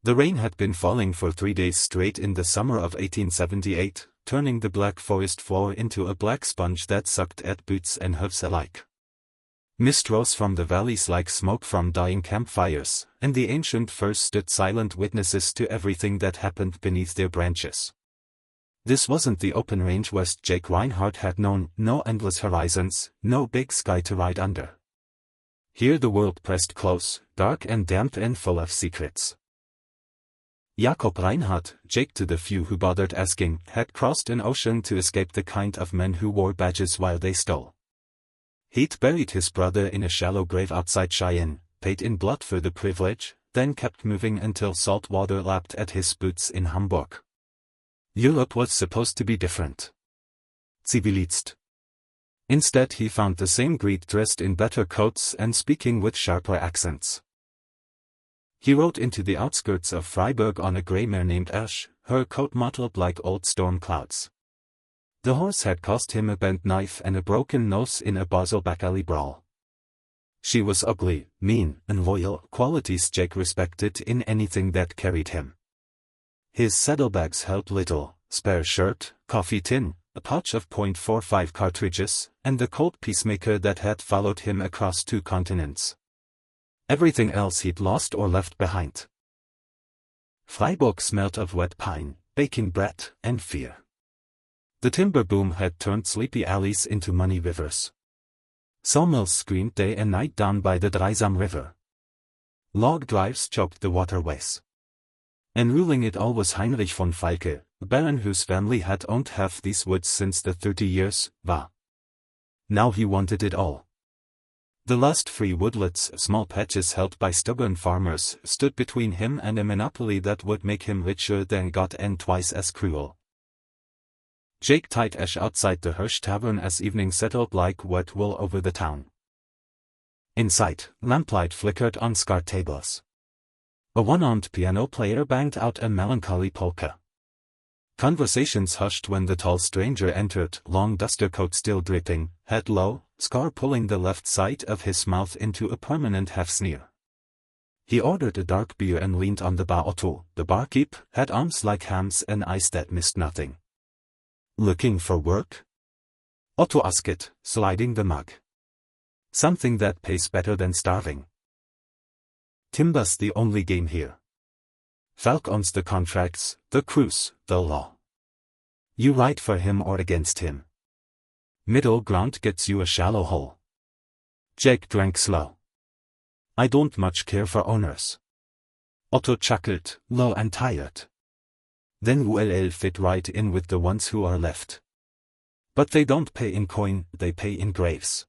The rain had been falling for 3 days straight in the summer of 1878, turning the black forest floor into a black sponge that sucked at boots and hooves alike. Mist rose from the valleys like smoke from dying campfires, and the ancient firs stood silent witnesses to everything that happened beneath their branches. This wasn't the open range west Jake Reinhardt had known, no endless horizons, no big sky to ride under. Here the world pressed close, dark and damp and full of secrets. Jake Reinhardt, Jake to the few who bothered asking, had crossed an ocean to escape the kind of men who wore badges while they stole. He'd buried his brother in a shallow grave outside Cheyenne, paid in blood for the privilege, then kept moving until salt water lapped at his boots in Hamburg. Europe was supposed to be different. Zivilized. Instead he found the same greed dressed in better coats and speaking with sharper accents. He rode into the outskirts of Freiburg on a grey mare named Ash, her coat mottled like old storm clouds. The horse had cost him a bent knife and a broken nose in a Basel back alley brawl. She was ugly, mean, and loyal, qualities Jake respected in anything that carried him. His saddlebags held little: spare shirt, coffee tin, a pouch of .45 cartridges, and the Colt peacemaker that had followed him across 2 continents. Everything else he'd lost or left behind. Freiburg smelt of wet pine, baking bread, and fear. The timber boom had turned sleepy alleys into money rivers. Sawmills screamed day and night down by the Dreisam River. Log drives choked the waterways. And ruling it all was Heinrich von Falke, a baron whose family had owned half these woods since the 30 Years' War. Now he wanted it all. The lust-free woodlets, small patches held by stubborn farmers, stood between him and a monopoly that would make him richer than God and twice as cruel. Jake tied Ash outside the Hirsch Tavern as evening settled like wet wool over the town. Inside, lamplight flickered on scarred tables. A one-armed piano player banged out a melancholy polka. Conversations hushed when the tall stranger entered, long duster coat still dripping, head low, scar pulling the left side of his mouth into a permanent half-sneer. He ordered a dark beer and leaned on the bar. Otto, the barkeep, had arms like hams and eyes that missed nothing. "Looking for work?" Otto asked, sliding the mug. "Something that pays better than starving." "Timber's the only game here. Falk owns the contracts, the crews, the law. You ride for him or against him. Middle ground gets you a shallow hole." Jake drank slow. "I don't much care for owners." Otto chuckled, low and tired. "Then we'll fit right in with the ones who are left. But they don't pay in coin, they pay in graves."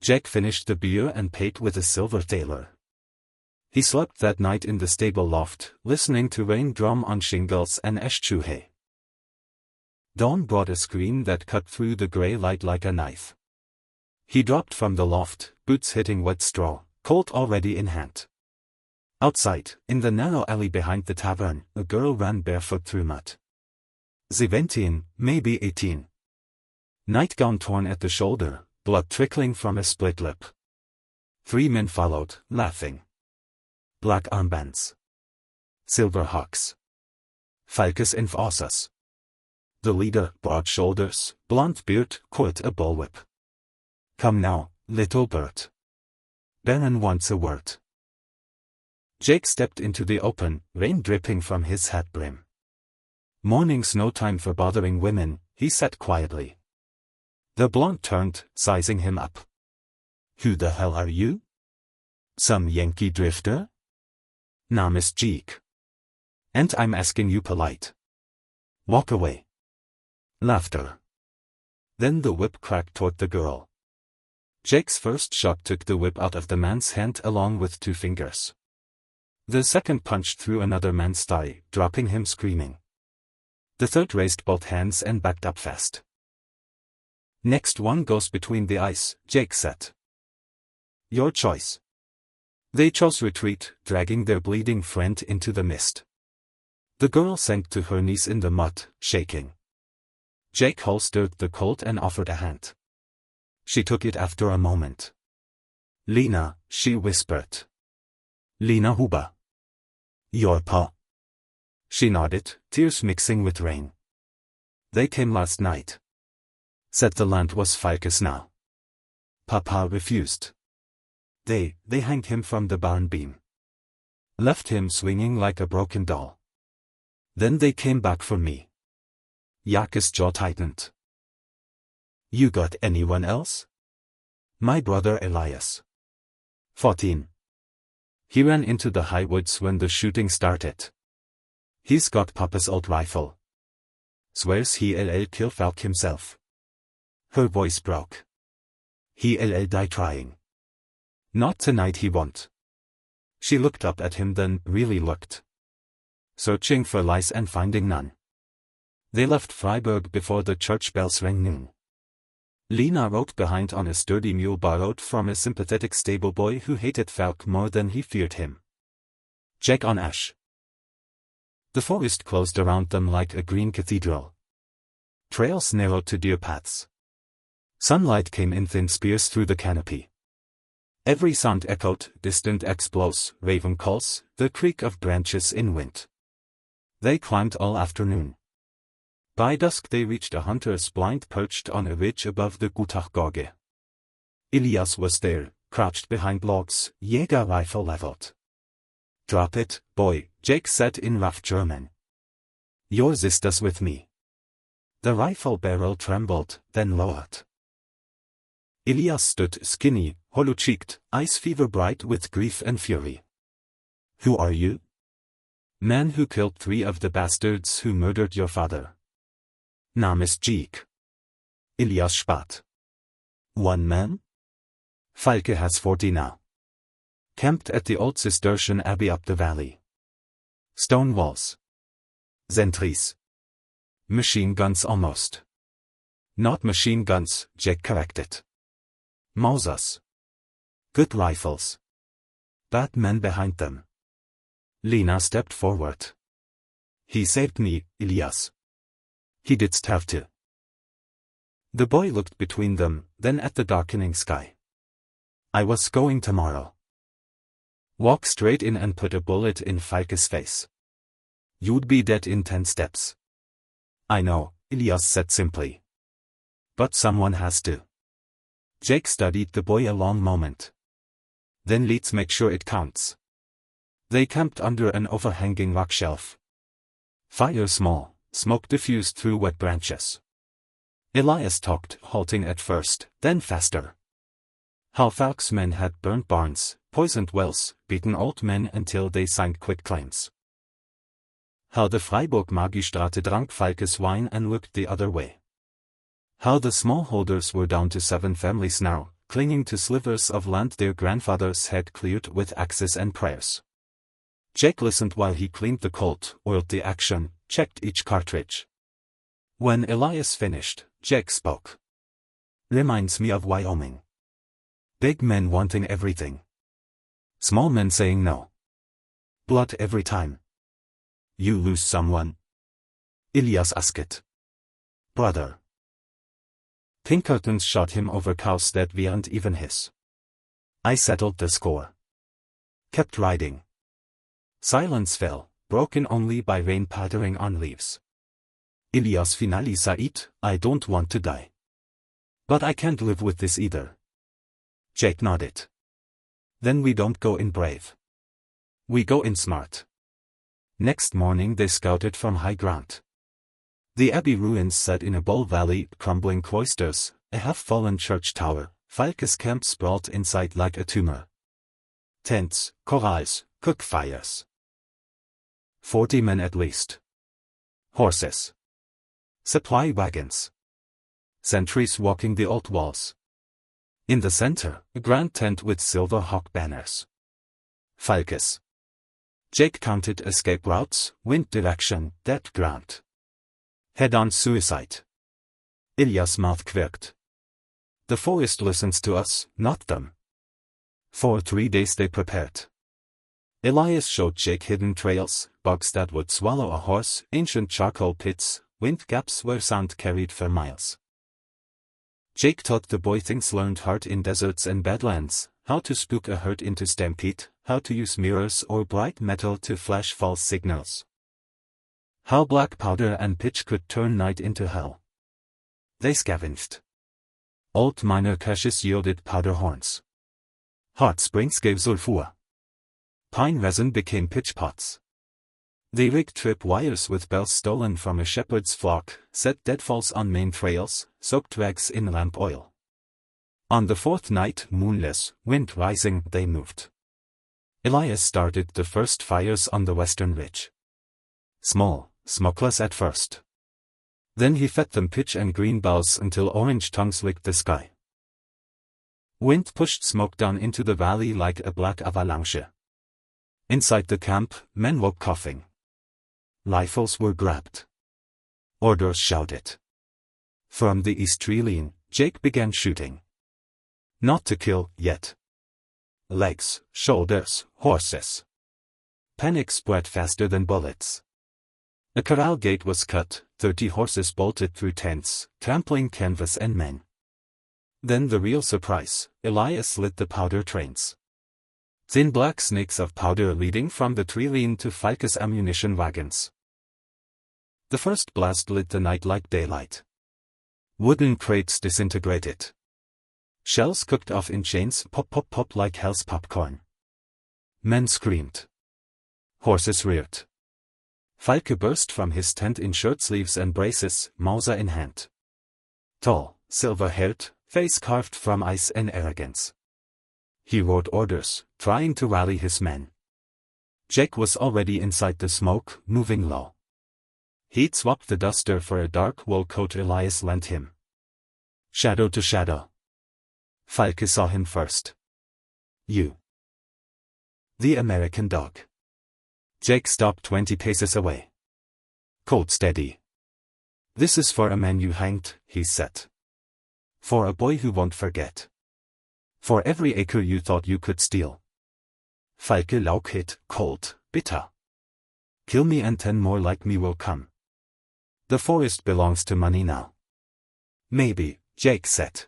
Jake finished the beer and paid with a silver thaler. He slept that night in the stable loft, listening to rain drum on shingles and ash chew hay. Dawn brought a scream that cut through the grey light like a knife. He dropped from the loft, boots hitting wet straw, Colt already in hand. Outside, in the narrow alley behind the tavern, a girl ran barefoot through mud. 17, maybe 18. Nightgown torn at the shoulder, blood trickling from a split lip. 3 men followed, laughing. Black armbands. Silver hawks. Falkes enforcers. The leader, broad shoulders, blond beard, Colt a bullwhip. "Come now, little bird. Baron wants a word." Jake stepped into the open, rain dripping from his hat brim. "Morning's no time for bothering women," he said quietly. The blonde turned, sizing him up. "Who the hell are you? Some Yankee drifter? Namens Jake. And I'm asking you polite. Walk away." Laughter. Then the whip cracked toward the girl. Jake's first shot took the whip out of the man's hand along with 2 fingers. The second punched through another man's thigh, dropping him screaming. The third raised both hands and backed up fast. "Next one goes between the eyes," Jake said. "Your choice." They chose retreat, dragging their bleeding friend into the mist. The girl sank to her knees in the mud, shaking. Jake holstered the Colt and offered a hand. She took it after a moment. "Lena," she whispered. "Lena Huber." Your pa? She nodded, tears mixing with rain. They came last night. Said the land was Falke's now. Papa refused. They hanged him from the barn beam. Left him swinging like a broken doll. Then they came back for me. Jake's jaw tightened. You got anyone else? My brother Elias. 14. He ran into the high woods when the shooting started. He's got Papa's old rifle. Swears he'll kill Falke himself. Her voice broke. He'll die trying. Not tonight he won't. She looked up at him, then really looked. Searching for lies and finding none. They left Freiburg before the church bells rang noon. Lena rode behind on a sturdy mule borrowed from a sympathetic stable boy who hated Falke more than he feared him. Jack on Ash. The forest closed around them like a green cathedral. Trails narrowed to deer paths. Sunlight came in thin spears through the canopy. Every sound echoed, distant explosions, raven calls, the creak of branches in wind. They climbed all afternoon. By dusk they reached a hunter's blind perched on a ridge above the Gutachgorge. Elias was there, crouched behind logs, Jaeger rifle leveled. Drop it, boy, Jake said in rough German. Yours is das with me. The rifle barrel trembled, then lowered. Elias stood skinny, hollow-cheeked, eyes fever-bright with grief and fury. Who are you? Man who killed 3 of the bastards who murdered your father. Namens Jake. Elias spat. 1 man? Falke has 40 now. Camped at the old Cistercian abbey up the valley. Stone walls. Sentries. Machine guns almost. Not machine guns, Jake corrected. Mausers. Good rifles. Bad men behind them. Lena stepped forward. He saved me, Elias. He didst have to. The boy looked between them, then at the darkening sky. I was going tomorrow. Walk straight in and put a bullet in Falke's face. You'd be dead in 10 steps. I know, Elias said simply. But someone has to. Jake studied the boy a long moment. Then let's make sure it counts. They camped under an overhanging rock shelf. Fire small, smoke diffused through wet branches. Elias talked, halting at first, then faster. How Falke's men had burned barns, poisoned wells, beaten old men until they signed quitclaims. How the Freiburg Magistrate drank Falke's wine and looked the other way. How the smallholders were down to 7 families now, clinging to slivers of land their grandfathers had cleared with axes and prayers. Jake listened while he cleaned the Colt, oiled the action, checked each cartridge. When Elias finished, Jake spoke. Reminds me of Wyoming. Big men wanting everything. Small men saying no. Blood every time. You lose someone? Elias asked. Brother. Pinkertons shot him over cows that weren't even his. I settled the score. Kept riding. Silence fell, broken only by rain pattering on leaves. Elias finally said, I don't want to die. But I can't live with this either. Jake nodded. Then we don't go in brave. We go in smart. Next morning they scouted from high ground. The abbey ruins sat in a bowl valley, crumbling cloisters, a half-fallen church tower. Falke's camp sprawled inside like a tumor. Tents, corrals, cook fires. 40 men at least. Horses. Supply wagons. Sentries walking the old walls. In the center, a grand tent with silver hawk banners. Falke's. Jake counted escape routes, wind direction, dead ground. Head-on suicide. Elias' mouth quirked. The forest listens to us, not them. For 3 days they prepared. Elias showed Jake hidden trails, bogs that would swallow a horse, ancient charcoal pits, wind gaps where sound carried for miles. Jake taught the boy things learned hard in deserts and badlands, how to spook a herd into stampede, how to use mirrors or bright metal to flash false signals. How black powder and pitch could turn night into hell. They scavenged. Old miner caches yielded powder horns. Hot springs gave sulfur. Pine resin became pitch pots. They rigged trip wires with bells stolen from a shepherd's flock, set deadfalls on main trails, soaked rags in lamp oil. On the fourth night, moonless, wind rising, they moved. Elias started the first fires on the western ridge. Small, smokeless at first. Then he fed them pitch and green boughs until orange tongues licked the sky. Wind pushed smoke down into the valley like a black avalanche. Inside the camp, men woke coughing. Rifles were grabbed. Orders shouted. From the east tree, Jake began shooting. Not to kill, yet. Legs, shoulders, horses. Panic spread faster than bullets. A corral gate was cut, 30 horses bolted through tents, trampling canvas and men. Then the real surprise, Elias lit the powder trains. Thin black snakes of powder leading from the tree to Falke's ammunition wagons. The first blast lit the night like daylight. Wooden crates disintegrated. Shells cooked off in chains, pop pop pop like hell's popcorn. Men screamed. Horses reared. Falke burst from his tent in shirt sleeves and braces, Mauser in hand. Tall, silver-haired, face carved from ice and arrogance. He roared orders, trying to rally his men. Jake was already inside the smoke, moving low. He'd swapped the duster for a dark wool coat Elias lent him. Shadow to shadow. Falke saw him first. You. The American dog. Jake stopped 20 paces away. Colt steady. This is for a man you hanged, he said. For a boy who won't forget. For every acre you thought you could steal. Falke laukit, Colt, bitter. Kill me and 10 more like me will come. The forest belongs to money now. Maybe, Jake said.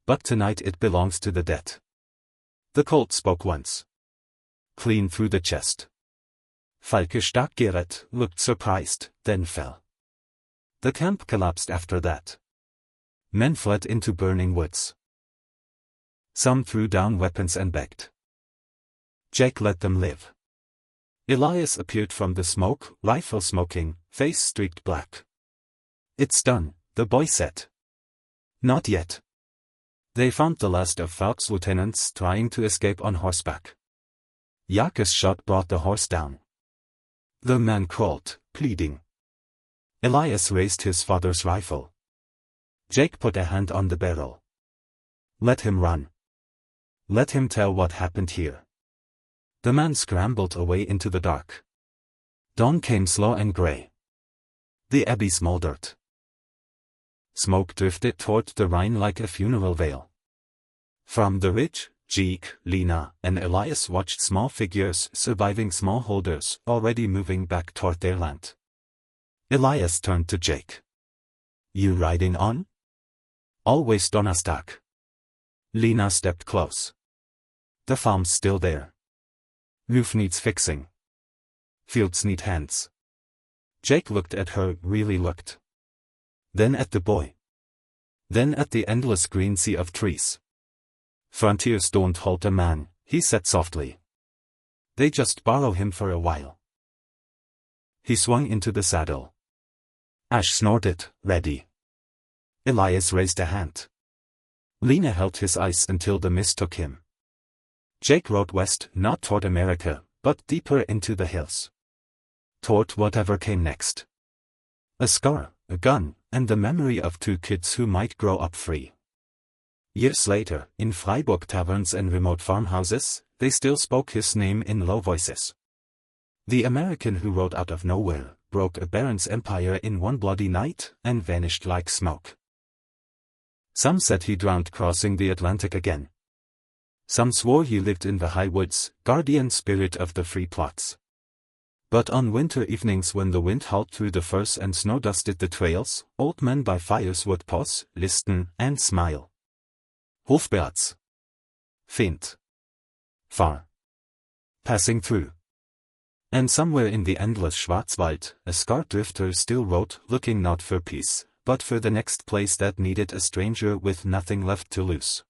But tonight it belongs to the dead. The Colt spoke once. Clean through the chest. Falke stark gerät, looked surprised, then fell. The camp collapsed after that. Men fled into burning woods. Some threw down weapons and begged. Jake let them live. Elias appeared from the smoke, rifle smoking, face streaked black. It's done, the boy said. Not yet. They found the last of Falke's lieutenants trying to escape on horseback. Jahres' shot brought the horse down. The man crawled, pleading. Elias raised his father's rifle. Jake put a hand on the barrel. Let him run. Let him tell what happened here. The man scrambled away into the dark. Dawn came slow and gray. The abbey smoldered. Smoke drifted toward the Rhine like a funeral veil. From the ridge, Jake, Lena, and Elias watched small figures, surviving smallholders, already moving back toward their land. Elias turned to Jake. You riding on? Always Donnerstag. Lena stepped close. The farm's still there. Roof needs fixing. Fields need hands. Jake looked at her, really looked. Then at the boy. Then at the endless green sea of trees. Frontiers don't hold a man, he said softly. They just borrow him for a while. He swung into the saddle. Ash snorted, ready. Elias raised a hand. Lena held his eyes until the mist took him. Jake rode west, not toward America, but deeper into the hills. Toward whatever came next. A scar, a gun, and the memory of 2 kids who might grow up free. Years later, in Freiburg taverns and remote farmhouses, they still spoke his name in low voices. The American who rode out of nowhere, broke a baron's empire in one bloody night, and vanished like smoke. Some said he drowned crossing the Atlantic again. Some swore he lived in the high woods, guardian spirit of the free plots. But on winter evenings when the wind howled through the firs and snow dusted the trails, old men by fires would pause, listen, and smile. Hofbeats. faint, far, passing through. And somewhere in the endless Schwarzwald, a scarred drifter still wrote, looking not for peace, but for the next place that needed a stranger with nothing left to lose.